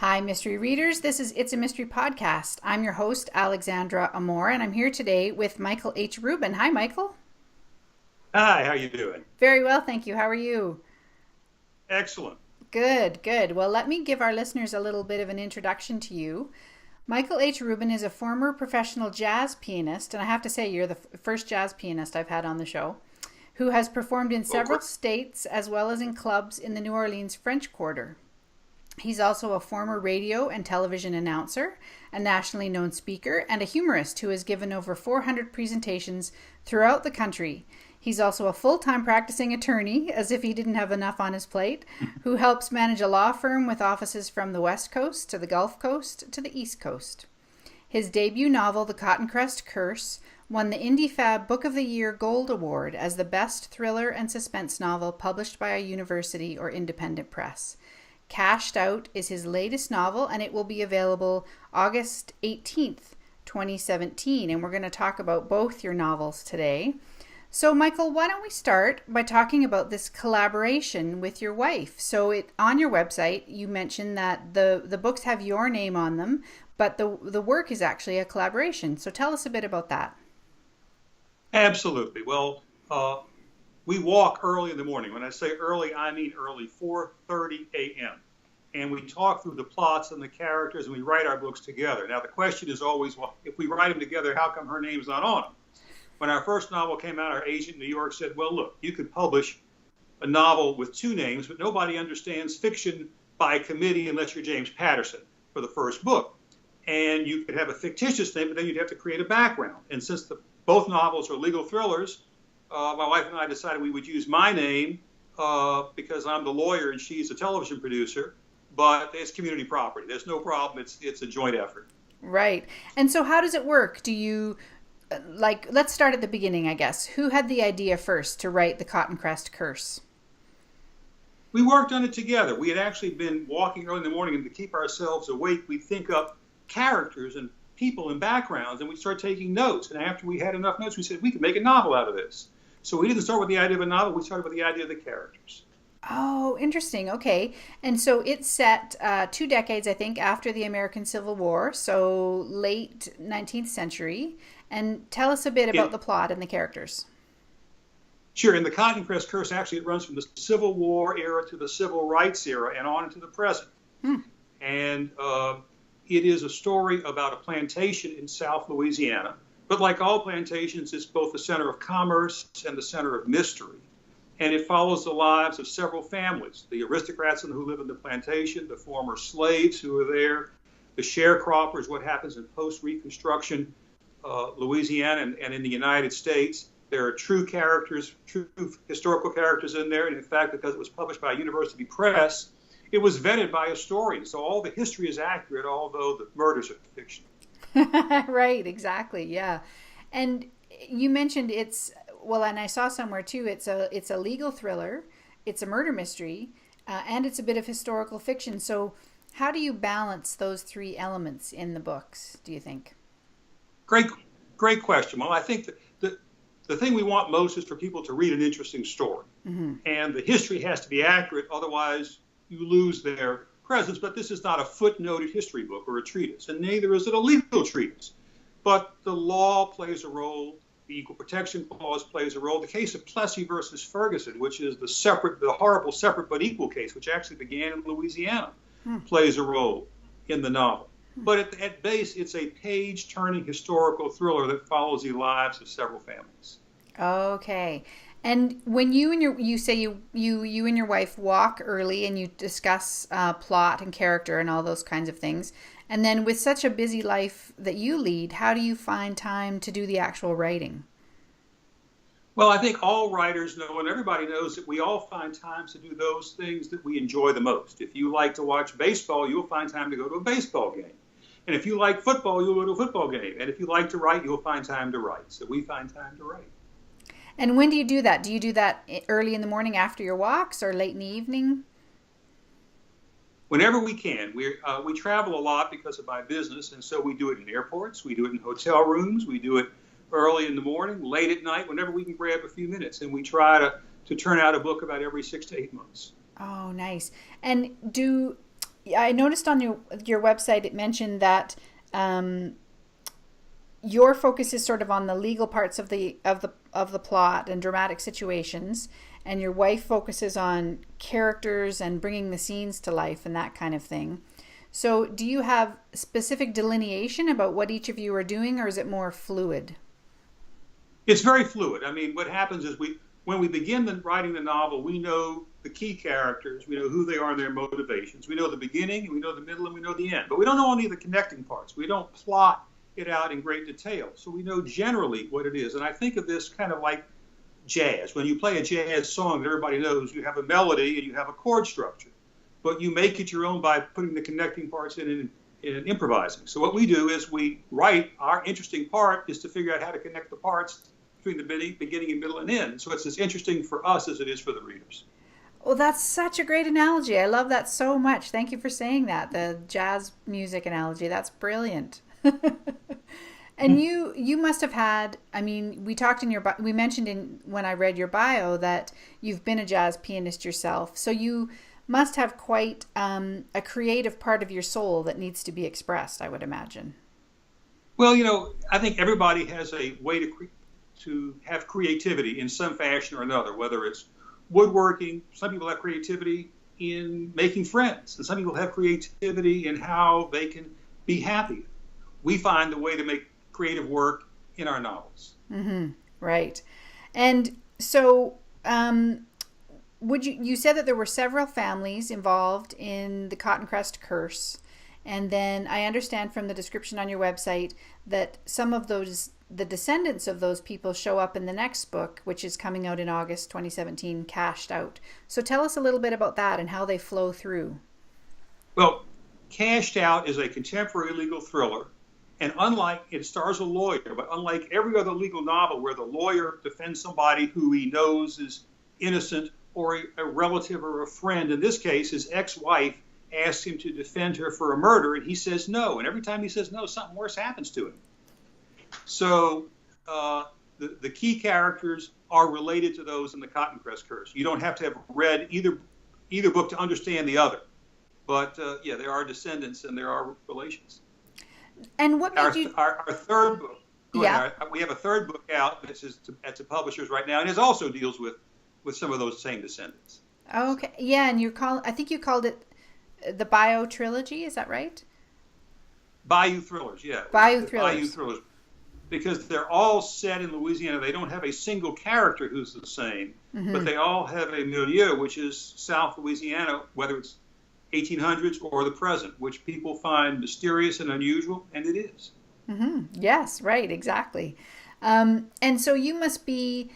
Hi, mystery readers. This is It's a Mystery Podcast. I'm your host, Alexandra Amore, and I'm here today with Michael H. Rubin. Hi, Michael. Hi, how you doing? Very well, thank you. How are you? Excellent. Good, good. Well, let me give our listeners a little bit of an introduction to you. Michael H. Rubin is a former professional jazz pianist, and I have to say, you're the first jazz pianist I've had on the show, who has performed in Well, several states as well as in clubs in the New Orleans French Quarter. He's also a former radio and television announcer, a nationally known speaker, and a humorist who has given over 400 presentations throughout the country. He's also a full-time practicing attorney, as if he didn't have enough on his plate, who helps manage a law firm with offices from the West Coast to the Gulf Coast to the East Coast. His debut novel, The Cotton Crest Curse, won the IndieFab Book of the Year Gold Award as the best thriller and suspense novel published by a university or independent press. Cashed Out is his latest novel, and it will be available August 18th, 2017. And we're going to talk about both your novels today. So, Michael, why don't we start by talking about this collaboration with your wife? So, on your website, you mentioned that the books have your name on them, but the work is actually a collaboration. So, tell us a bit about that. absolutely. We walk early in the morning. When I say early, I mean early, 4:30 a.m. And we talk through the plots and the characters, and we write our books together. Now, the question is always, well, if we write them together, how come her name's not on them? When our first novel came out, our agent in New York said, well, look, you could publish a novel with two names, but nobody understands fiction by committee unless you're James Patterson for the first book. And you could have a fictitious name, but then you'd have to create a background. And since both novels are legal thrillers, my wife and I decided we would use my name because I'm the lawyer and she's a television producer, but it's community property. There's no problem. It's a joint effort. Right. And so, how does it work? Do you let's start at the beginning, I guess. Who had the idea first to write The Cotton Crest Curse? We worked on it together. We had actually been walking early in the morning, and to keep ourselves awake, we'd think up characters and people and backgrounds, and we'd start taking notes. And after we had enough notes, we said we could make a novel out of this. So we didn't start with the idea of a novel. We started with the idea of the characters. Oh, interesting. Okay. And so it's set 2 decades, I think, after the American Civil War, so late 19th century. And tell us a bit about In, the plot and the characters. sure, in the Cotton Crest Curse, actually, it runs from the Civil War era to the Civil Rights era and on into the present. Hmm. And it is a story about a plantation in South Louisiana. But like all plantations, it's both the center of commerce and the center of mystery. And it follows the lives of several families, the aristocrats who live in the plantation, the former slaves who are there, the sharecroppers, what happens in post-Reconstruction Louisiana and in the United States. There are true characters, true historical characters in there. And in fact, because it was published by a university press, it was vetted by historians. So all the history is accurate, although the murders are fiction. Right, exactly. Yeah. And you mentioned and I saw somewhere too, it's a legal thriller, it's a murder mystery, and it's a bit of historical fiction. So how do you balance those three elements in the books, do you think? Great, great question. Well, I think that the thing we want most is for people to read an interesting story. Mm-hmm. And the history has to be accurate, otherwise you lose their presence. But this is not a footnoted history book or a treatise, and neither is it a legal treatise. But the law plays a role. The Equal Protection Clause plays a role. The case of Plessy versus Ferguson, which is the horrible separate but equal case, which actually began in Louisiana, plays a role in the novel. But at base, it's a page-turning historical thriller that follows the lives of several families. Okay. And when you say you and your wife walk early and you discuss plot and character and all those kinds of things, and then with such a busy life that you lead, how do you find time to do the actual writing? Well, I think all writers know, and everybody knows, that we all find times to do those things that we enjoy the most. If you like to watch baseball, you'll find time to go to a baseball game. And if you like football, you'll go to a football game. And if you like to write, you'll find time to write. So we find time to write. And when do you do that? Do you do that early in the morning after your walks or late in the evening? Whenever we can. We travel a lot because of my business, and so we do it in airports, we do it in hotel rooms, we do it early in the morning, late at night, whenever we can grab a few minutes. And we try to turn out a book about every 6 to 8 months. Oh, nice. And do I noticed on your website it mentioned that your focus is sort of on the legal parts of the plot and dramatic situations, and your wife focuses on characters and bringing the scenes to life and that kind of thing. So, do you have specific delineation about what each of you are doing, or is it more fluid? It's very fluid. I mean, what happens is when we begin writing the novel, we know the key characters, we know who they are and their motivations. We know the beginning, we know the middle, and we know the end. But we don't know any of the connecting parts. We don't plot it out in great detail. So we know generally what it is. And I think of this kind of like jazz. When you play a jazz song that everybody knows, you have a melody and you have a chord structure. But you make it your own by putting the connecting parts in and improvising. So what we do is we write, our interesting part is to figure out how to connect the parts between the beginning and middle and end. So it's as interesting for us as it is for the readers. Well, that's such a great analogy. I love that so much. Thank you for saying that. The jazz music analogy. That's brilliant. And you must have had, I mean, we mentioned when I read your bio that you've been a jazz pianist yourself. So you must have quite a creative part of your soul that needs to be expressed, I would imagine. Well, I think everybody has a way to have creativity in some fashion or another, whether it's woodworking. Some people have creativity in making friends, and some people have creativity in how they can be happy. We find a way to make creative work in our novels. Mm-hmm. Right. And so you said that there were several families involved in the Cotton Crest Curse, and then I understand from the description on your website that some of the descendants of those people show up in the next book, which is coming out in August 2017, Cashed Out. So tell us a little bit about that and how they flow through. Well, Cashed Out is a contemporary legal thriller, and it stars a lawyer, but unlike every other legal novel where the lawyer defends somebody who he knows is innocent or a relative or a friend, in this case, his ex-wife asks him to defend her for a murder, and he says no. And every time he says no, something worse happens to him. So the key characters are related to those in the Cotton Crest Curse. You don't have to have read either book to understand the other. But there are descendants and there are relations. And what made our third book? Yeah. We have a third book out that's at the publishers right now, and it also deals with some of those same descendants. Okay. Yeah, and I think you called it the Bayou Trilogy. Is that right? Bayou Thrillers. Yeah. Bayou Thrillers. Bayou Thrillers. Because they're all set in Louisiana. They don't have a single character who's the same, but they all have a milieu, which is South Louisiana, whether it's 1800s or the present, which people find mysterious and unusual, and it is. Mm-hmm. Yes, right, exactly. And so you must be,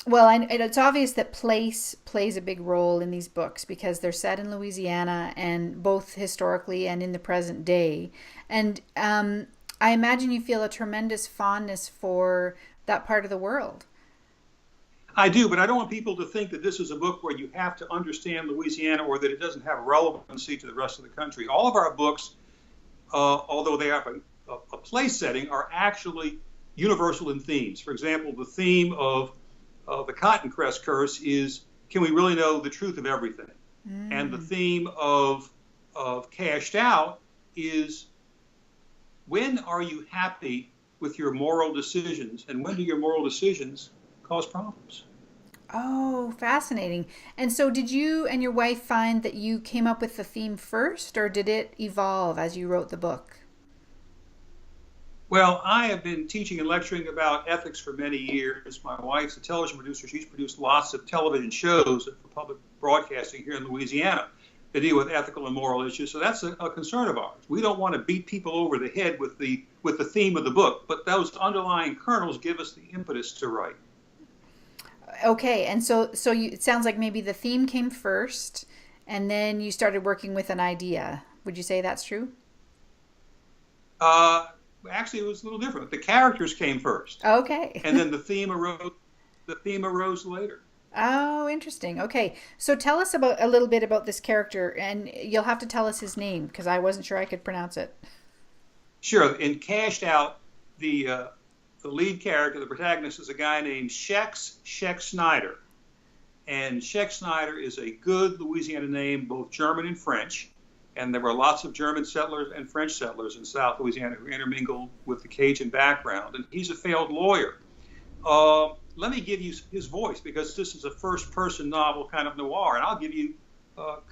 it's obvious that place plays a big role in these books because they're set in Louisiana, and both historically and in the present day. And I imagine you feel a tremendous fondness for that part of the world. I do, but I don't want people to think that this is a book where you have to understand Louisiana or that it doesn't have relevancy to the rest of the country. All of our books, although they have a place setting, are actually universal in themes. For example, the theme of the Cotton Crest Curse is, can we really know the truth of everything? And the theme of Cashed Out is, when are you happy with your moral decisions, and when do your moral decisions cause problems? Oh, fascinating. And so did you and your wife find that you came up with the theme first, or did it evolve as you wrote the book? Well, I have been teaching and lecturing about ethics for many years. My wife's a television producer. She's produced lots of television shows for public broadcasting here in Louisiana that deal with ethical and moral issues. So that's a concern of ours. We don't want to beat people over the head with the theme of the book, but those underlying kernels give us the impetus to write. Okay, and so it sounds like maybe the theme came first, and then you started working with an idea. Would you say that's true? Actually, it was a little different. The characters came first. Okay. And then the theme arose later. Oh, interesting. Okay, so tell us a little bit about this character, and you'll have to tell us his name because I wasn't sure I could pronounce it. Sure. In Cashed Out, the lead character, the protagonist, is a guy named Sheck Snyder. And Sheck Snyder is a good Louisiana name, both German and French. And there were lots of German settlers and French settlers in South Louisiana who intermingled with the Cajun background. And he's a failed lawyer. Let me give you his voice, because this is a first-person novel, kind of noir, and I'll give you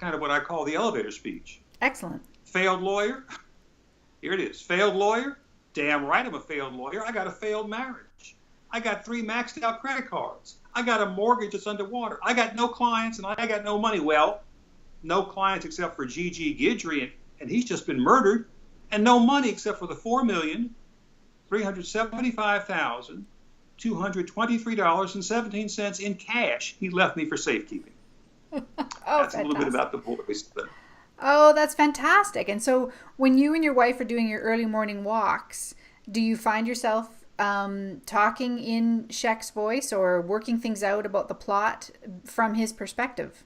kind of what I call the elevator speech. Excellent. Failed lawyer. Here it is. Failed lawyer. Damn right I'm a failed lawyer. I got a failed marriage. I got 3 maxed out credit cards. I got a mortgage that's underwater. I got no clients and I got no money. Well, no clients except for Gigi Guidry, and he's just been murdered, and no money except for the $4,375,223.17 in cash he left me for safekeeping. Oh, that's a little bit about the voice. Oh, that's fantastic. And so when you and your wife are doing your early morning walks, do you find yourself talking in Sheck's voice or working things out about the plot from his perspective?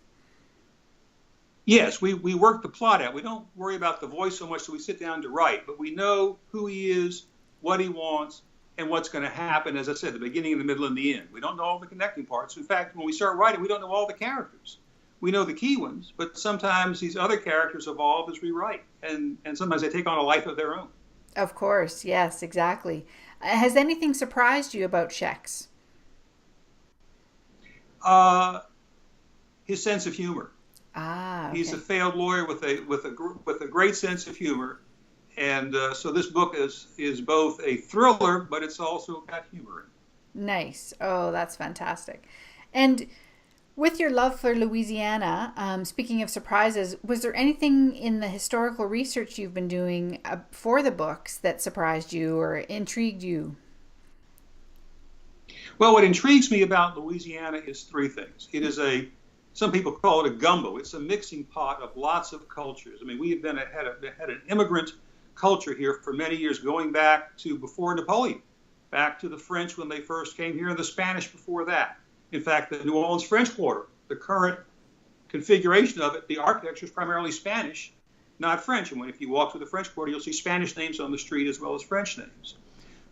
Yes, we work the plot out. We don't worry about the voice so much that we sit down to write, but we know who he is, what he wants, and what's going to happen, as I said, the beginning, the middle, and the end. We don't know all the connecting parts. In fact, when we start writing, we don't know all the characters. We know the key ones, but sometimes these other characters evolve as we write, and sometimes they take on a life of their own. Of course, yes, exactly. Has anything surprised you about Sheck's? His sense of humor. Ah, okay. He's a failed lawyer with a great sense of humor, and so this book is both a thriller, but it's also got humor in it. Nice. Oh, that's fantastic. And with your love for Louisiana, speaking of surprises, was there anything in the historical research you've been doing for the books that surprised you or intrigued you? Well, what intrigues me about Louisiana is 3 things. It is some people call it a gumbo. It's a mixing pot of lots of cultures. I mean, we have had an immigrant culture here for many years, going back to before Napoleon, back to the French when they first came here, and the Spanish before that. In fact, the New Orleans French Quarter, the current configuration of it, the architecture is primarily Spanish, not French. And if you walk through the French Quarter, you'll see Spanish names on the street as well as French names.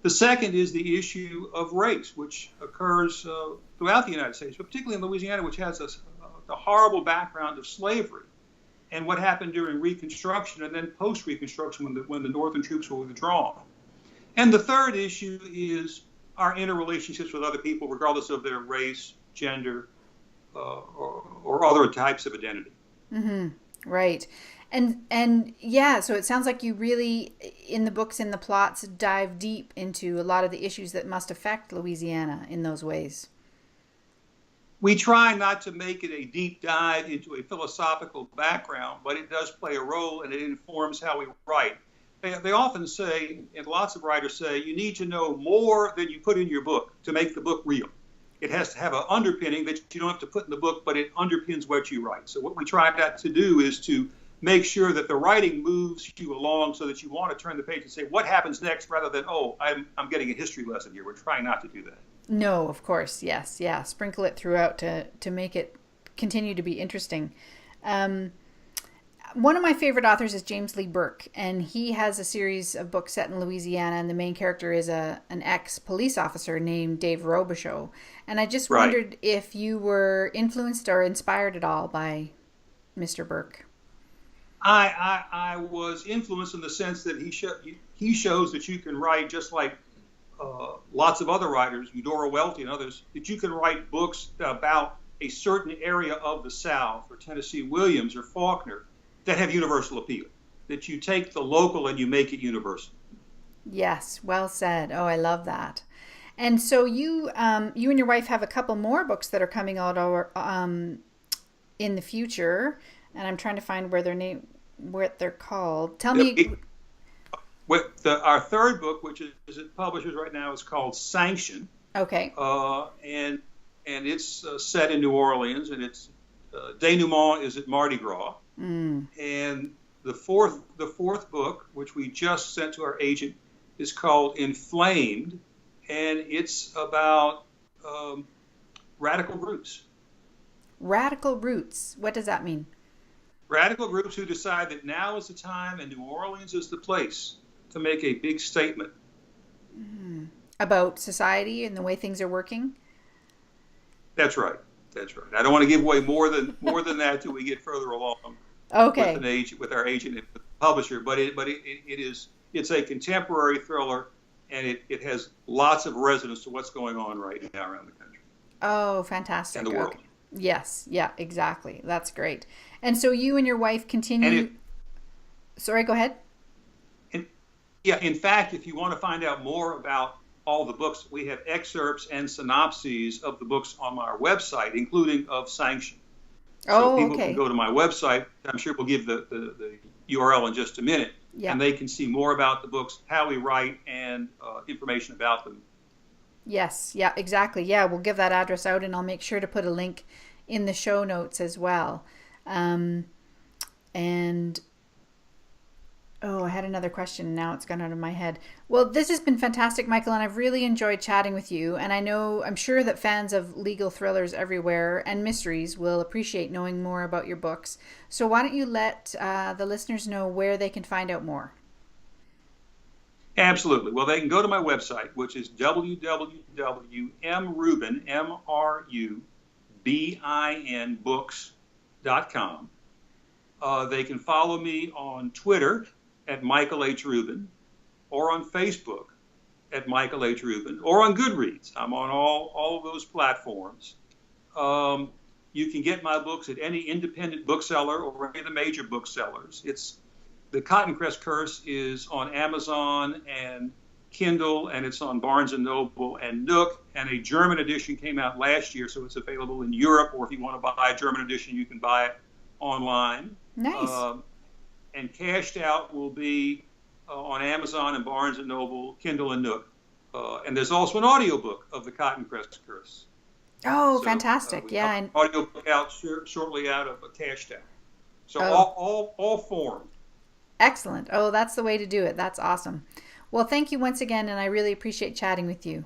The second is the issue of race, which occurs throughout the United States, but particularly in Louisiana, which has the horrible background of slavery and what happened during Reconstruction and then post-Reconstruction when the Northern troops were withdrawn. And the third issue is our interrelationships with other people, regardless of their race, gender, or other types of identity. Mm-hmm. Right. And yeah, so it sounds like you really, in the books and the plots, dive deep into a lot of the issues that must affect Louisiana in those ways. We try not to make it a deep dive into a philosophical background, but it does play a role and it informs how we write. They often say, and lots of writers say, you need to know more than you put in your book to make the book real. It has to have an underpinning that you don't have to put in the book, but it underpins what you write. So what we try not to do is to make sure that the writing moves you along so that you want to turn the page and say, what happens next, rather than, oh, I'm getting a history lesson here. We're trying not to do that. No, of course. Yes. Yeah. Sprinkle it throughout to make it continue to be interesting. One of my favorite authors is James Lee Burke, and he has a series of books set in Louisiana, and the main character is an ex-police officer named Dave Robichaux. And I just wondered if you were influenced or inspired at all by Mr. Burke. I was influenced in the sense that he shows that you can write just like lots of other writers, Eudora Welty and others, that you can write books about a certain area of the South, or Tennessee Williams or Faulkner, that have universal appeal, that you take the local and you make it universal. Yes, well said. Oh, I love that. And so you and your wife have a couple more books that are coming out in the future, and I'm trying to find what they're called. Tell me. Our third book, which is at publishers right now, is called Sanction. Okay. And it's set in New Orleans, and its denouement is at Mardi Gras. Mm. And the fourth book, which we just sent to our agent, is called Inflamed, and it's about radical groups. Radical roots. What does that mean? Radical groups who decide that now is the time and New Orleans is the place to make a big statement. Mm. About society and the way things are working? That's right. I don't want to give away more than that till we get further along. Okay. with our agent and with the publisher. But it's a contemporary thriller, and it has lots of resonance to what's going on right now around the country Oh, fantastic. and the world. Okay. Yes. Yeah, exactly. That's great. And so you and your wife And it continue. Sorry, go ahead. and yeah, in fact, if you want to find out more about all the books, we have excerpts and synopses of the books on our website, including of Sanction. So Oh, people can okay. go to my website. I'm sure we'll give the URL in just a minute, Yeah. and they can see more about the books, how we write, and information about them. Yes. Yeah, exactly. Yeah, we'll give that address out and I'll make sure to put a link in the show notes as well. Um, and Oh, I had another question. Now it's gone out of my head. Well, this has been fantastic, Michael, and I've really enjoyed chatting with you. And I'm sure that fans of legal thrillers everywhere and mysteries will appreciate knowing more about your books. So why don't you let the listeners know where they can find out more? Absolutely. Well, they can go to my website, which is www.mrubin.com. They can follow me on Twitter at Michael H. Rubin, or on Facebook at Michael H. Rubin, or on Goodreads. I'm on all of those platforms. You can get my books at any independent bookseller or any of the major booksellers. The Cotton Crest Curse is on Amazon and Kindle, and it's on Barnes & Noble and Nook, and a German edition came out last year, so it's available in Europe, or if you want to buy a German edition, you can buy it online. Nice. And Cashed Out will be on Amazon and Barnes & Noble, Kindle, and Nook. And there's also an audiobook of The Cotton Crest Curse. Oh, So fantastic. we Yeah. have an audiobook out shortly out of Cashed Out. So Oh, all formed. excellent. Oh, that's the way to do it. That's awesome. Well, thank you once again, and I really appreciate chatting with you.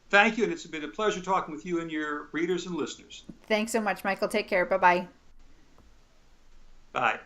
Thank you, and it's been a pleasure talking with you and your readers and listeners. Thanks so much, Michael. Take care. Bye bye. Bye.